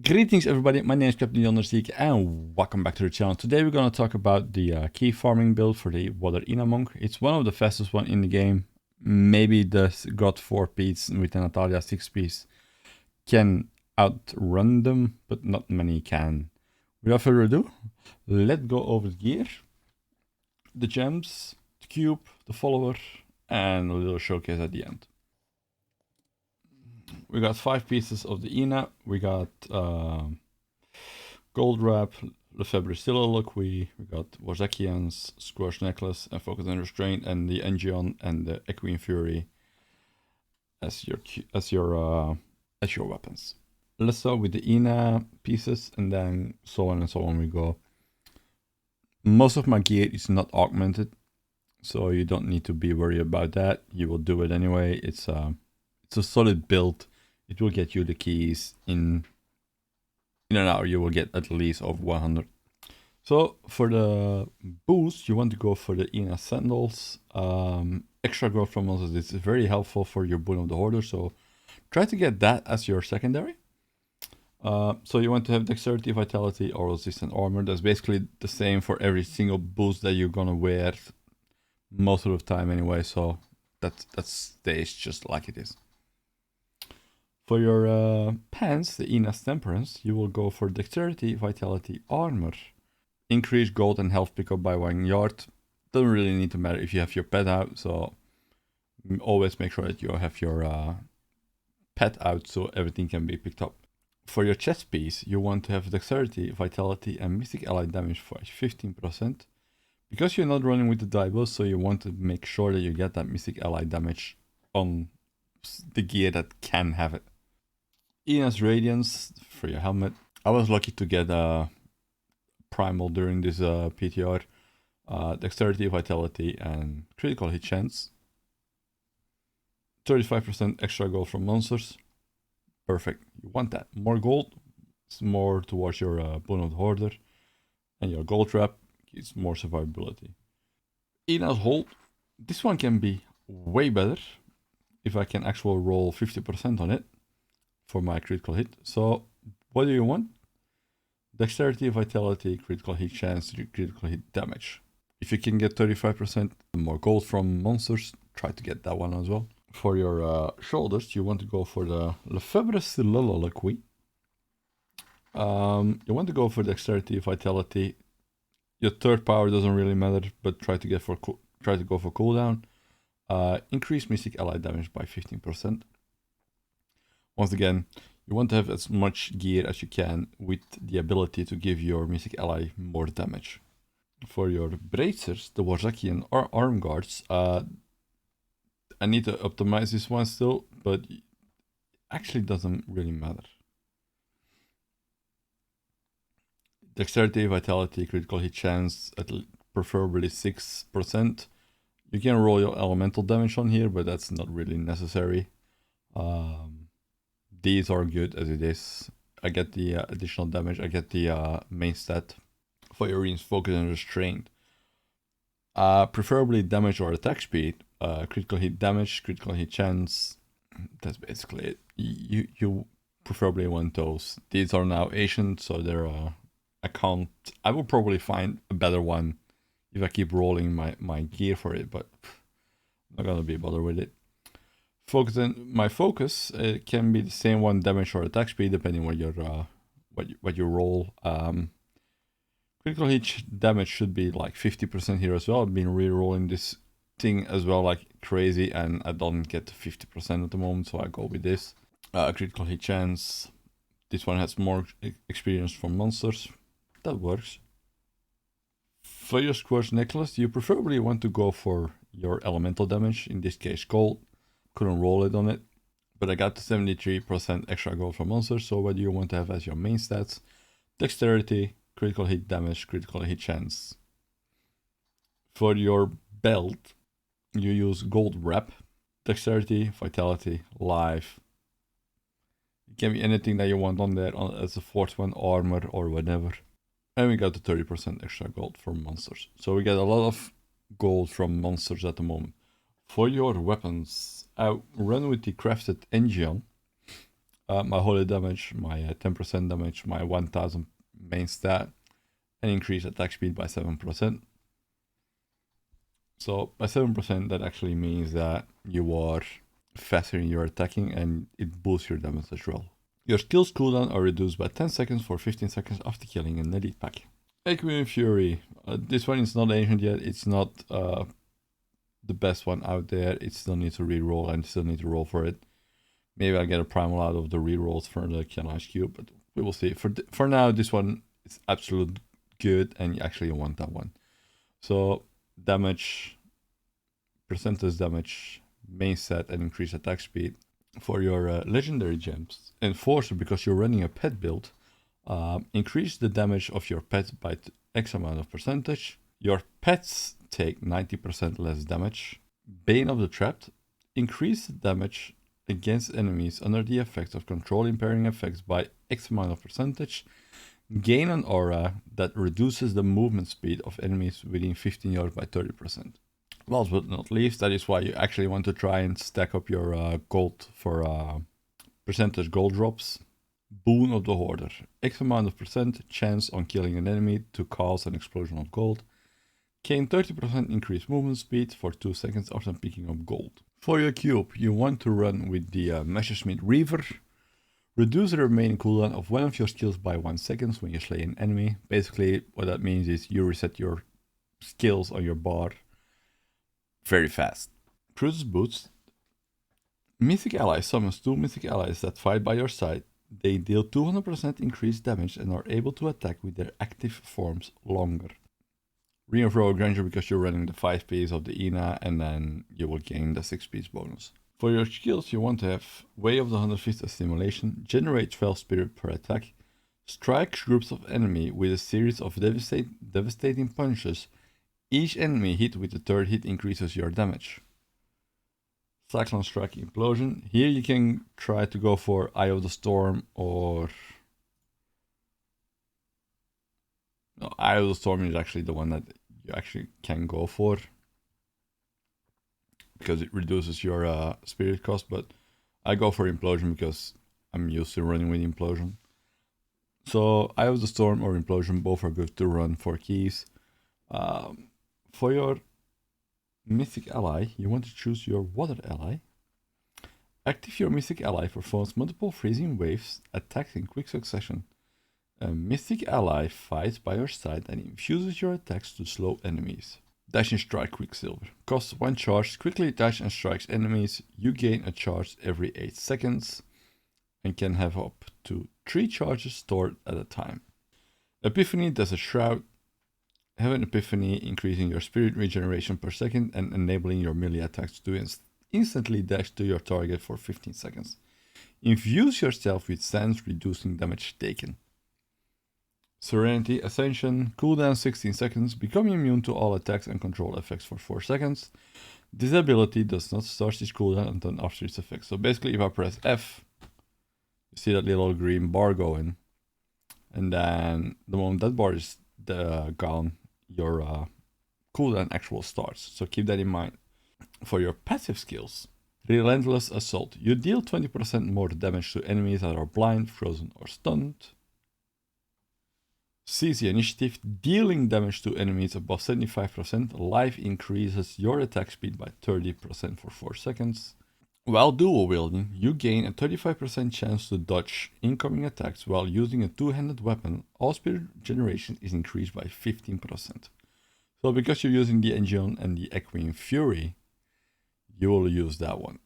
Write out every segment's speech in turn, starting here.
Greetings everybody, my name is Captain Honorseeker and welcome back to the channel. Today we're going to talk about the key farming build for the Warzechians Monk. It's one of the fastest one in the game. Maybe the God 4 piece with the Natalia 6 piece can outrun them, but not many can. Without further ado, let's go over the gear, the gems, the cube, the follower, and a little showcase at the end. We got 5 pieces of the Ina. We got gold wrap, Lefevbre Soliloquy. We got Warzechians, Squash Necklace, and Focus and Restraint, and the Engion and the Equine Fury as your weapons. Let's start with the Ina pieces, and then so on and so on we go. Most of my gear is not augmented, so you don't need to be worried about that. You will do it anyway. It's a solid build. It will get you the keys in an hour. You will get at least of 100. So for the boost, you want to go for the Ina sandals. Extra growth from monsters is very helpful for your Boon of the Hoarder. So try to get that as your secondary. So you want to have dexterity, vitality, or resistant armor. That's basically the same for every single boost that you're gonna wear most of the time anyway. So that stays just like it is. For your pants, the Ina's Temperance, you will go for Dexterity, Vitality, Armor. Increase gold and health pickup by 1 yard. Doesn't really need to matter if you have your pet out, so always make sure that you have your pet out so everything can be picked up. For your chest piece, you want to have Dexterity, Vitality, and Mystic Ally damage for 15%. Because you're not running with the die bow, so you want to make sure that you get that Mystic Ally damage on the gear that can have it. Ina's Radiance for your helmet. I was lucky to get a primal during this PTR. Dexterity, Vitality, and critical hit chance. 35% extra gold from monsters. Perfect. You want that. More gold. It's more towards your Boon of the Hoarder. And your gold trap is more survivability. Ina's Hold. This one can be way better if I can actually roll 50% on it for my critical hit. So what do you want? Dexterity, Vitality, critical hit chance, critical hit damage. If you can get 35% more gold from monsters, try to get that one as well. For your shoulders, you want to go for the Lefevbre Soliloquy. You want to go for Dexterity, Vitality. Your third power doesn't really matter, but try to go for cooldown. Increase Mystic Ally damage by 15%. Once again, you want to have as much gear as you can with the ability to give your Mystic Ally more damage. For your bracers, the Warzechians Armguards, I need to optimize this one still, but it actually doesn't really matter. Dexterity, Vitality, critical hit chance, at preferably 6%. You can roll your elemental damage on here, but that's not really necessary. These are good as it is. I get the additional damage. I get the main stat. For your Focus and Restraint. Preferably damage or attack speed. Critical hit damage, critical hit chance. That's basically it. You preferably want those. These are now ancient, so they're I will probably find a better one if I keep rolling my gear for it, but I'm not gonna be bothered with it. My focus can be the same one, damage or attack speed, depending on your what you roll. Critical hit damage should be like 50% here as well. I've been re-rolling this thing as well like crazy, and I don't get to 50% at the moment, so I go with this. Critical hit chance. This one has more experience from monsters. That works. For your Squash Necklace, you preferably want to go for your elemental damage, in this case gold. Couldn't roll it on it, but I got the 73% extra gold from monsters, so what do you want to have as your main stats? Dexterity, critical hit damage, critical hit chance. For your belt, you use gold wrap, dexterity, vitality, life. It can be anything that you want on there as a fourth one, armor or whatever. And we got the 30% extra gold from monsters. So we get a lot of gold from monsters at the moment. For your weapons, I run with the crafted Engion. my holy damage, my 10% damage, my 1000 main stat, and increase attack speed by 7%. So by 7%, that actually means that you are faster in your attacking and it boosts your damage as well. Your skills cooldown are reduced by 10 seconds for 15 seconds after killing an elite pack. Equine Fury. This one is not ancient yet. It's not the best one out there. It still needs to reroll and still need to roll for it. Maybe I'll get a primal out of the rerolls for the Kianage Cube, but we will see. For now, this one is absolute good and you actually want that one. So damage, percentage damage, main set, and increased attack speed. For your legendary gems, Enforcer, because you're running a pet build, increase the damage of your pet by X amount of percentage. Your pets take 90% less damage. Bane of the Trapped, increase the damage against enemies under the effects of control impairing effects by X amount of percentage. Gain an aura that reduces the movement speed of enemies within 15 yards by 30%. Last but not least, that is why you actually want to try and stack up your gold for percentage gold drops. Boon of the Hoarder. X amount of percent chance on killing an enemy to cause an explosion of gold. Gain 30% increased movement speed for 2 seconds after picking up gold. For your cube, you want to run with the Messerschmitt Reaver. Reduce the remaining cooldown of one of your skills by 1 second when you slay an enemy. Basically, what that means is you reset your skills on your bar very fast. Crucis Boots. Mythic Ally summons 2 Mythic Allies that fight by your side. They deal 200% increased damage and are able to attack with their active forms longer. Ring of Royal Grandeur because you're running the 5 piece of the Ina and then you will gain the 6 piece bonus. For your skills, you want to have Way of the 100 Fist Assimilation, generate 12 spirit per attack, strike groups of enemy with a series of devastating punches. Each enemy hit with the third hit increases your damage. Cyclone Strike Implosion. Here you can try to go for Eye of the Storm or... No, Eye of the Storm is actually the one that you actually can go for, because it reduces your spirit cost, but I go for Implosion because I'm used to running with Implosion. So Eye of the Storm or Implosion, both are good to run for keys. For your Mythic Ally, you want to choose your Water Ally. Active your Mythic Ally performs multiple freezing waves, attacks in quick succession. A Mythic Ally fights by your side and infuses your attacks to slow enemies. Dash and Strike Quicksilver. Costs 1 charge, quickly dash and strikes enemies. You gain a charge every 8 seconds and can have up to 3 charges stored at a time. Epiphany does a Shroud. Have an Epiphany, increasing your spirit regeneration per second and enabling your melee attacks to instantly dash to your target for 15 seconds. Infuse yourself with sands, reducing damage taken. Serenity Ascension, cooldown 16 seconds, become immune to all attacks and control effects for 4 seconds. This ability does not start its cooldown until after its effect. So basically if I press F, you see that little green bar going, and then the moment that bar is gone, your cooldown actual starts. So keep that in mind. For your passive skills, Relentless Assault. You deal 20% more damage to enemies that are blind, frozen, or stunned. Seize the Initiative. Dealing damage to enemies above 75%, life increases your attack speed by 30% for 4 seconds. While dual wielding, you gain a 35% chance to dodge incoming attacks while using a two-handed weapon. All spirit generation is increased by 15%. So because you're using the Engine and the Equine Fury, you will use that one.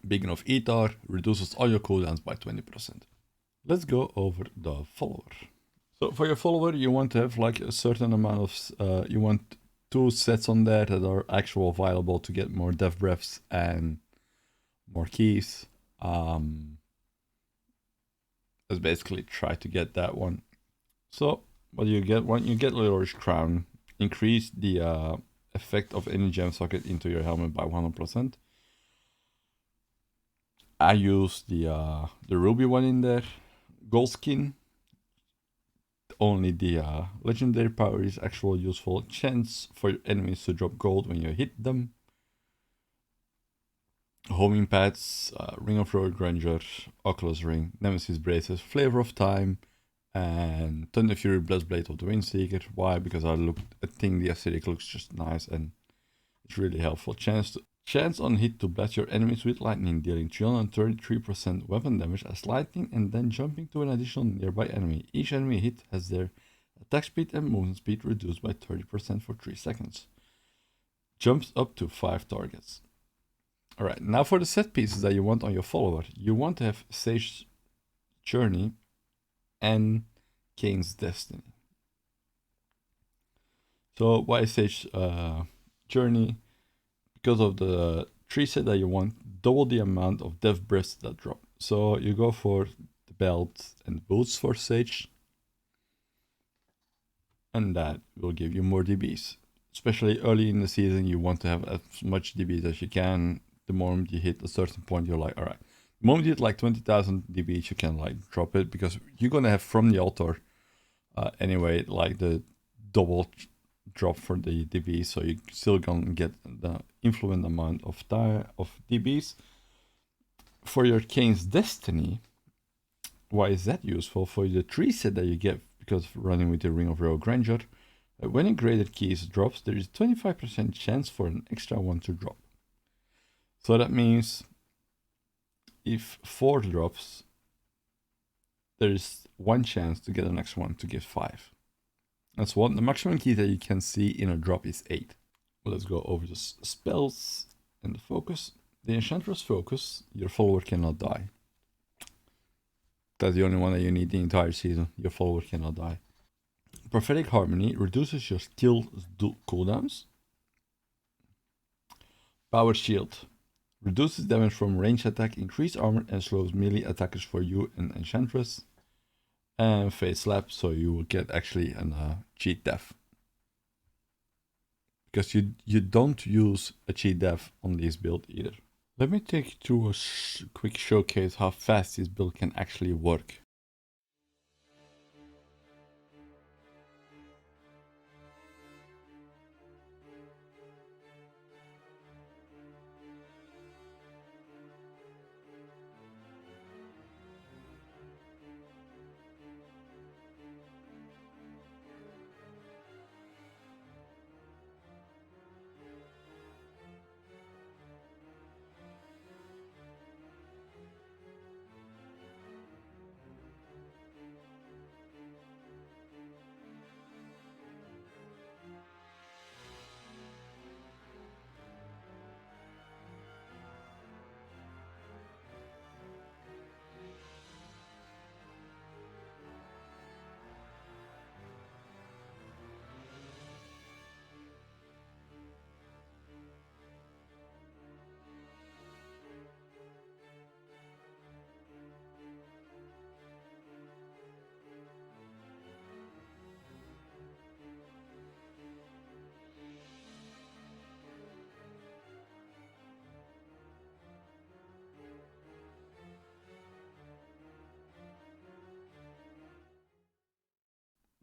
Beacon of Ether reduces all your cooldowns by 20%. Let's go over the follower. So for your follower, you want to have like a certain amount of, you want 2 sets on there that are actual viable to get more death breaths and more keys. Let's basically try to get that one. So what do you get? When you get Leroy's Crown, increase the effect of any gem socket into your helmet by 100%. I use the ruby one in there. Gold skin. Only the legendary power is actual useful. Chance for your enemies to drop gold when you hit them. homing pads, Ring of Road Granger, Oculus Ring, Nemesis Braces, Flavor of Time, and Thunder Fury Blade of the Windseeker. Why? Because I think the aesthetic looks just nice and it's really helpful. Chance on hit to blast your enemies with lightning, dealing 333% weapon damage as lightning and then jumping to an additional nearby enemy. Each enemy hit has their attack speed and movement speed reduced by 30% for 3 seconds. Jumps up to 5 targets. Alright, now for the set pieces that you want on your follower. You want to have Sage's Journey and Kane's Destiny. So why Sage's Journey? Because of the 3 set that you want, double the amount of death breaths that drop. So you go for the belt and boots for Sage, and that will give you more DBs. Especially early in the season, you want to have as much DBs as you can. The moment you hit a certain point, you're like, alright. The moment you hit like 20,000 DBs, you can like drop it, because you're gonna have from the altar anyway, like the double drop for the DBs, so you still gonna get the influent amount of DBs. For your Kane's Destiny, why is that useful? For the 3 set that you get because of running with the Ring of Royal Granger, when a graded keys drops, there is 25% chance for an extra one to drop. So that means if 4 drops, there is 1 chance to get the next one to get 5. That's one. The maximum key that you can see in a drop is 8. Let's go over the spells and the focus. The Enchantress Focus, your follower cannot die. That's the only one that you need the entire season. Your follower cannot die. Prophetic Harmony reduces your skill cooldowns. Power Shield reduces damage from range attack, increased armor, and slows melee attackers for you and Enchantress. And Face Slap, so you will get actually a cheat death. Because you don't use a cheat death on this build either. Let me take you through a quick showcase how fast this build can actually work.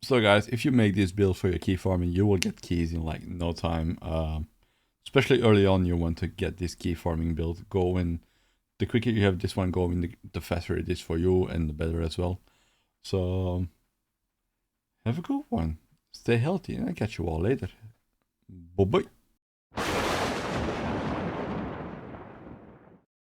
So guys, if you make this build for your key farming, you will get keys in like no time. Especially early on, you want to get this key farming build going. The quicker you have this one going, the faster it is for you and the better as well. So have a good one. Stay healthy and I'll catch you all later. Bye bye.